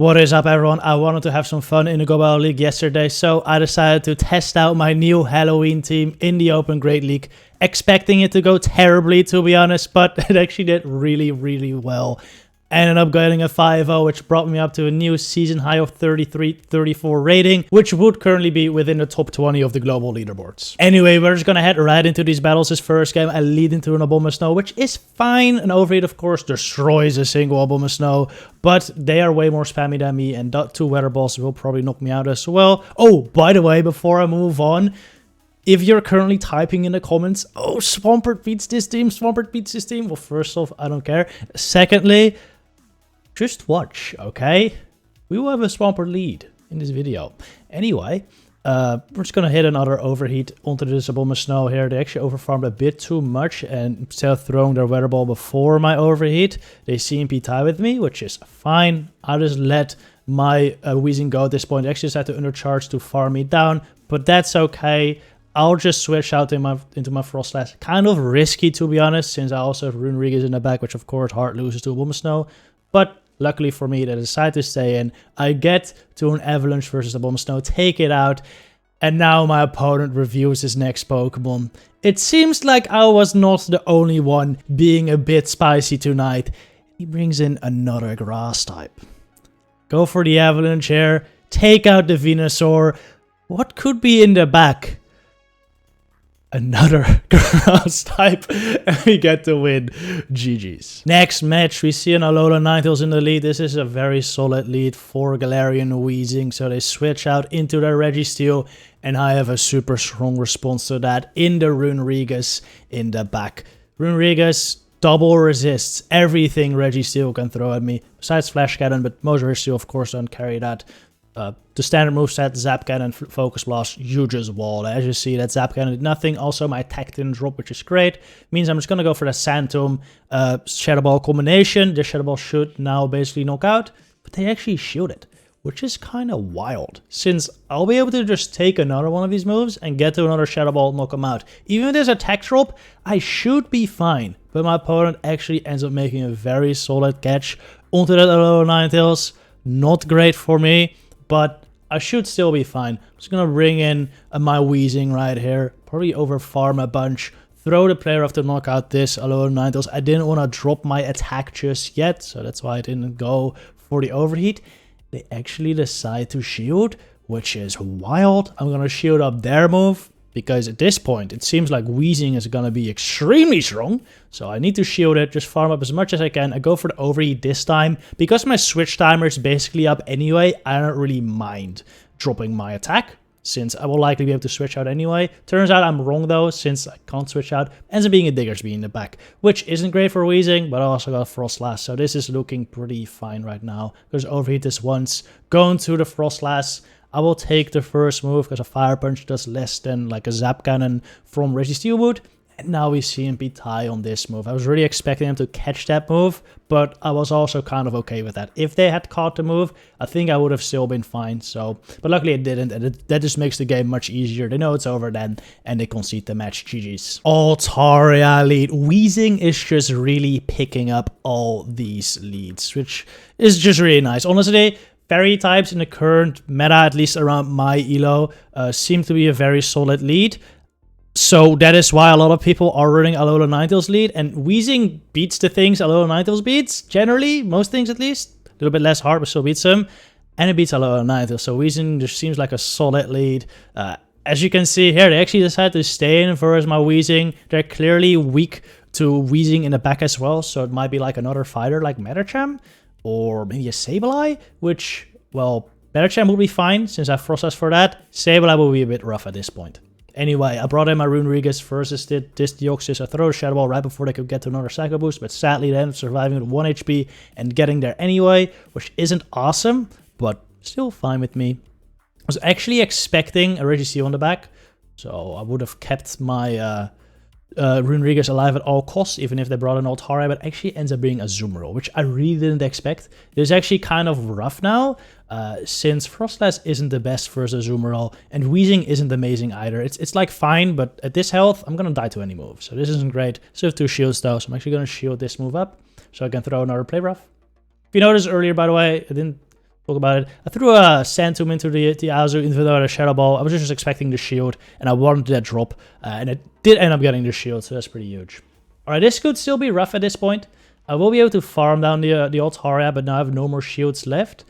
What is up, everyone? I wanted to have some fun in the Go Battle League yesterday, so I decided to test out my new Halloween team in the Open Great League, expecting it to go terribly, to be honest, but it actually did really well. Ended up getting a 5-0, which brought me up to a new season high of 33-34 rating, which would currently be within the top 20 of the global leaderboards. Anyway, we're just gonna head right into these battles. This first game, I lead into an Abomasnow, which is fine. An overheat, of course, destroys a single Abomasnow, but they are way more spammy than me, and that 2 weather balls will probably knock me out as well. Oh, by the way, before I move on, if you're currently typing in the comments, oh, Swampert beats this team, Swampert beats this team, well, first off, I don't care. Secondly, just watch, okay? We will have a Swampert lead in this video. Anyway, we're just gonna hit another overheat onto this Abomasnow here. They actually overfarmed a bit too much, and instead of throwing their weather ball before my overheat, they CMP tie with me, which is fine. I just let my Weezing go at this point. They actually decided to undercharge to farm me down, but that's okay. I'll just switch out into my Frost Slash. Kind of risky, to be honest, since I also have Runerigas in the back, which of course hard loses to Abomasnow. But luckily for me, they decide to stay in. I get to an Avalanche versus Abomasnow, take it out, and now my opponent reviews his next Pokemon. It seems like I was not the only one being a bit spicy tonight. He brings in another grass type. Go for the Avalanche here, take out the Venusaur. What could be in the back? Another grass type, and we get to win. GG's. Next match, we see an Alola Ninetales in the lead. This is a very solid lead for Galarian Weezing, so they switch out into their Registeel, and I have a super strong response to that in the Runerigas in the back. Runerigas double resists everything Registeel can throw at me, besides Flash Cannon, but most Registeel of course don't carry that. The standard moveset, Zap Cannon, Focus Blast, you just wall. As you see, that Zap Cannon did nothing. Also, my attack didn't drop, which is great. Means I'm just going to go for the Sand Tomb Shadow Ball combination. The Shadow Ball should now basically knock out, but they actually shield it, which is kind of wild, since I'll be able to just take another one of these moves and get to another Shadow Ball, knock them out. Even if there's a attack drop, I should be fine, but my opponent actually ends up making a very solid catch onto that Alola Ninetales. Not great for me, but I should still be fine. I'm just gonna bring in my Weezing right here, probably over farm a bunch, throw the player off to knock out this Alola Ninetales. I didn't want to drop my attack just yet, so that's why I didn't go for the overheat. They actually decide to shield, which is wild. I'm gonna shield up their move, because at this point, it seems like Weezing is going to be extremely strong. So I need to shield it, just farm up as much as I can. I go for the overheat this time. Because my switch timer is basically up anyway, I don't really mind dropping my attack, since I will likely be able to switch out anyway. Turns out I'm wrong though, since I can't switch out. Ends up being a Diggersby in the back, which isn't great for Weezing, but I also got Frost Slash. So this is looking pretty fine right now. Because overheat this once, going to the Frost Slash. I will take the first move because a Fire Punch does less than like a Zap Cannon from Registeel would. And now we see him be tie on this move. I was really expecting him to catch that move, but I was also kind of okay with that. If they had caught the move, I think I would have still been fine. So, but luckily it didn't, and that just makes the game much easier. They know it's over then, and they concede the match. GG's. Altaria lead. Weezing is just really picking up all these leads, which is just really nice. Honestly, Fairy types in the current meta, at least around my elo, seem to be a very solid lead. So that is why a lot of people are running Alola Ninetales lead. And Weezing beats the things Alola Ninetales beats, generally, most things at least. A little bit less hard, but still beats them. And it beats Alola Ninetales. So Weezing just seems like a solid lead. As you can see here, they actually decided to stay in versus my Weezing. They're clearly weak to Weezing in the back as well. So it might be like another fighter like Metacham. Or maybe a Sableye, which, well, Metacham would be fine since I Frost Slash for that. Sableye will be a bit rough at this point. Anyway, I brought in my Runerigas versus this Deoxys. I throw a Shadow Ball right before they could get to another Psycho Boost, but sadly they ended up surviving with 1 HP and getting there anyway, which isn't awesome, but still fine with me. I was actually expecting a Registeel on the back, so I would have kept my Runerigas alive at all costs, even if they brought an Altaria, but actually ends up being a Azumarill, which I really didn't expect. It is actually kind of rough now, since Frost Slash isn't the best versus Azumarill, and Weezing isn't amazing either. It's like fine, but at this health, I'm gonna die to any move, so this isn't great. Still have 2 shields though, so I'm actually gonna shield this move up, so I can throw another Play Rough. If you noticed earlier, by the way, I didn't talk about it. I threw a Sand Tomb into the Azu, even though I had a Shadow Ball. I was just expecting the shield, and I wanted that drop, and it did end up getting the shield, so that's pretty huge. Alright, this could still be rough at this point. I will be able to farm down the Altaria, but now I have no more shields left.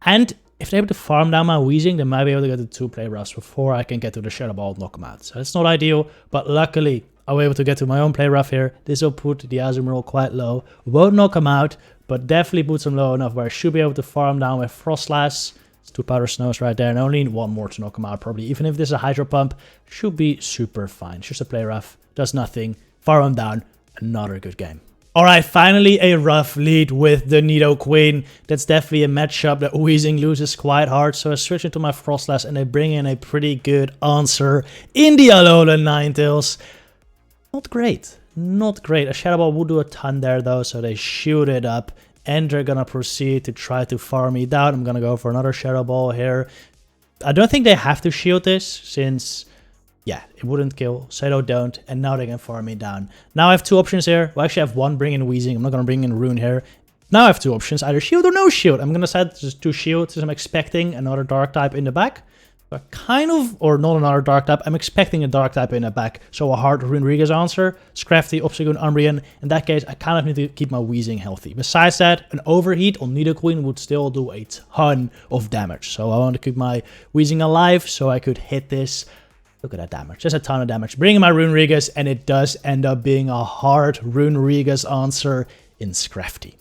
And if they're able to farm down my Weezing, they might be able to get the 2-play roughs before I can get to the Shadow Ball and knock them out. So it's not ideal, but luckily I was able to get to my own play rough here. This will put the Azumarill quite low. Won't knock him out, but definitely puts him low enough where I should be able to farm down with Frostlass. It's 2 Powder Snows right there, and I only need 1 more to knock him out probably. Even if this is a Hydro Pump, should be super fine. It's just a play rough, does nothing, farm him down, another good game. Alright, finally a rough lead with the Nidoqueen. That's definitely a matchup that Weezing loses quite hard. So I switch into my Frostlass and I bring in a pretty good answer in the Alolan Ninetales. Not great. Not great. A Shadow Ball would do a ton there though, so they shoot it up. And they're gonna proceed to try to farm me down. I'm gonna go for another Shadow Ball here. I don't think they have to shield this, since... yeah, it wouldn't kill, so they don't, and now they can farm me down. Now I have 2 options here. Well, actually I have 1, bring in Weezing. I'm not going to bring in Rune here. Now I have 2 options, either shield or no shield. I'm going to set just to shield, since I'm expecting another dark type in the back. But kind of, or not another dark type, I'm expecting a dark type in the back. So a hard Runeriga's answer, Scrafty, Obstagoon, Umbreon. In that case, I kind of need to keep my Weezing healthy. Besides that, an overheat on Nidoqueen would still do a ton of damage. So I want to keep my Weezing alive, so I could hit this. Look at that damage. There's a ton of damage. Bring in my Runerigas, and it does end up being a hard Runerigas answer in Scrafty.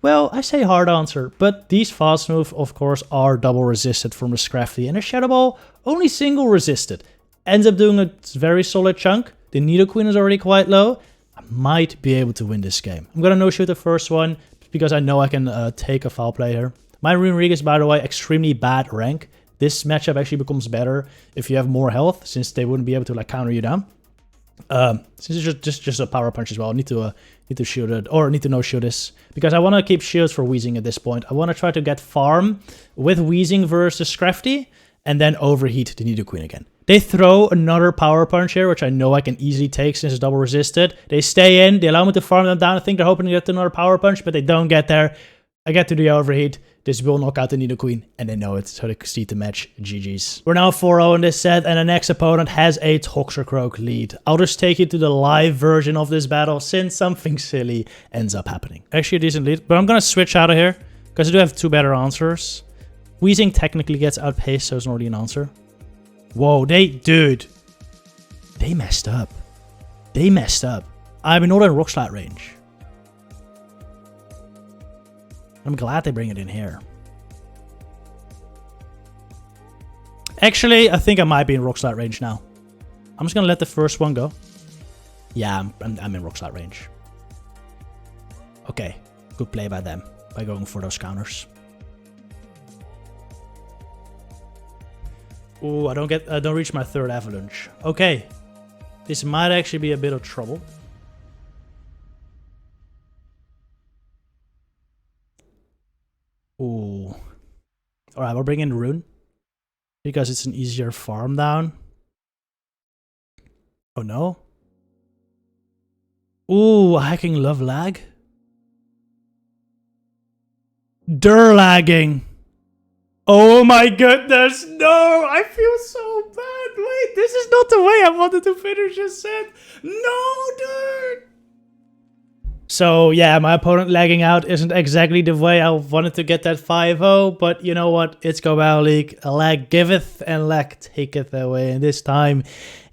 Well, I say hard answer, but these fast moves, of course, are double resisted from the Scrafty, and a Shadow Ball only single resisted. Ends up doing a very solid chunk. The Nidoqueen is already quite low. I might be able to win this game. I'm gonna no-shoot the first one, because I know I can take a foul play here. My Runerigas, by the way, extremely bad rank. This matchup actually becomes better if you have more health, since they wouldn't be able to like counter you down. Since it's just a power punch as well, I need to shield it, or need to no shield this, because I want to keep shields for Weezing at this point. I want to try to get farm with Weezing versus Scrafty, and then overheat the Nidoqueen again. They throw another power punch here, which I know I can easily take since it's double resisted. They stay in, they allow me to farm them down. I think they're hoping to get to another power punch, but they don't get there. I get to the overheat. This will knock out the Nidoqueen, and they know it, so they concede the match. GG's. We're now 4-0 in this set, and the next opponent has a Toxicroak lead. I'll just take you to the live version of this battle, since something silly ends up happening. Actually a decent lead, but I'm gonna switch out of here, because I do have 2 better answers. Weezing technically gets outpaced, so it's already an answer. Whoa, dude. They messed up. They messed up. I'm not in Rock Slide range. I'm glad they bring it in here. Actually, I think I might be in Rock Slide range now. I'm just gonna let the first one go. Yeah, I'm in Rock Slide range. Okay, good play by them, by going for those counters. Ooh, I don't reach my 3rd avalanche. Okay, this might actually be a bit of trouble. Ooh. Alright, we'll bring in Rune, because it's an easier farm down. Oh no. Ooh, hacking love lag. Lagging. Oh my goodness, no! I feel so bad. Wait, this is not the way I wanted to finish this set. No, dude! So yeah, my opponent lagging out isn't exactly the way I wanted to get that 5-0, but you know what? It's Go Battle League. Lag giveth and lag taketh away, and this time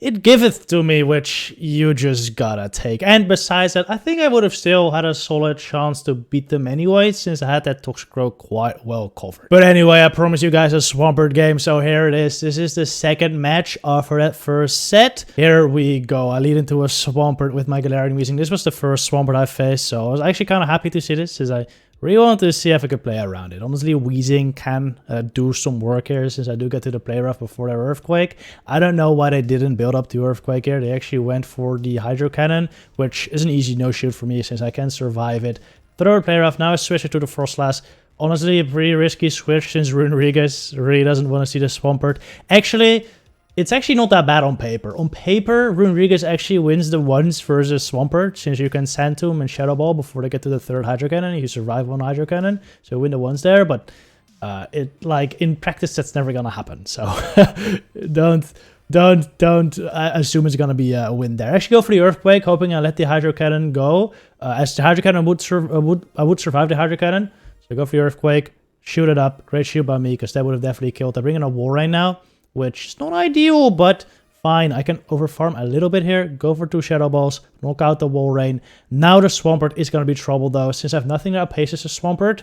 it giveth to me, which you just gotta take. And besides that, I think I would have still had a solid chance to beat them anyway, since I had that Toxicroak quite well covered. But anyway, I promised you guys a Swampert game, so here it is. This is the 2nd match after that first set. Here we go. I lead into a Swampert with my Galarian Weezing. This was the first Swampert I faced, so I was actually kind of happy to see this, since I really wanted to see if I could play around it. Honestly, Weezing can do some work here, since I do get to the play rough before their Earthquake. I don't know why they didn't build up to Earthquake here. They actually went for the Hydro Cannon, which is an easy no-shoot for me, since I can survive it. Throw a play rough. Now I switch it to the Frostlass. Honestly, a pretty risky switch, since Runerigas really doesn't want to see the Swampert. Actually, it's actually not that bad on paper. On paper, Runerigas actually wins the ones versus Swampert, since you can Sand Tomb and Shadow Ball before they get to the 3rd Hydro Cannon. You survive one Hydro Cannon, so win the ones there, but In practice, that's never gonna happen. So don't assume it's gonna be a win there. I actually go for the Earthquake, hoping I let the Hydro Cannon go. As the Hydro Cannon would survive the Hydro Cannon. So I go for the Earthquake, shoot it up. Great shoot by me, because that would have definitely killed. I bring in a Wall Rain now, which is not ideal, but fine. I can overfarm a little bit here. Go for 2 Shadow Balls, knock out the Wall Rain. Now the Swampert is gonna be trouble though, since I have nothing that outpaces the Swampert.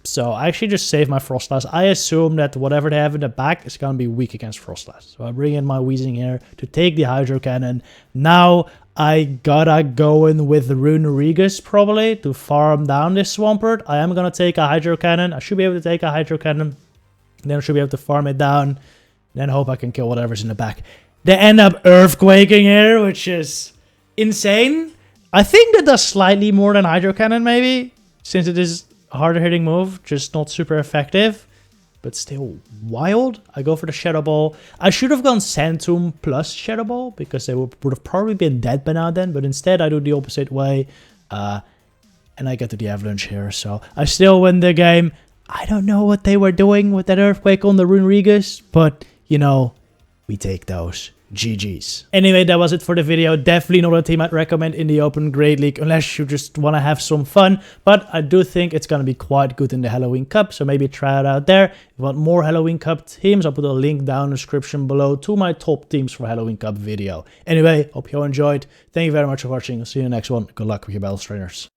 So I actually just save my Froslass. I assume that whatever they have in the back is going to be weak against Froslass. So I bring in my Weezing here to take the Hydro Cannon. Now I gotta go in with Rune Regus probably to farm down this Swampert. I am going to take a Hydro Cannon. I should be able to take a Hydro Cannon. Then I should be able to farm it down. Then hope I can kill whatever's in the back. They end up Earthquaking here, which is insane. I think that does slightly more than Hydro Cannon maybe, since it is harder hitting move, just not super effective, but still wild. I go for the Shadow Ball. I should have gone Sand Tomb plus Shadow Ball, because they would have probably been dead by now then, but instead I do the opposite way, and I get to the Avalanche here, so I still win the game. I don't know what they were doing with that Earthquake on the Rune Regus, but, you know, we take those. GG's. Anyway, that was it for the video. Definitely not a team I'd recommend in the Open Great League unless you just want to have some fun. But I do think it's going to be quite good in the Halloween Cup, so maybe try it out there. If you want more Halloween Cup teams, I'll put a link down in the description below to my top teams for Halloween Cup video. Anyway, hope you all enjoyed. Thank you very much for watching. I'll see you in the next one. Good luck with your battle trainers.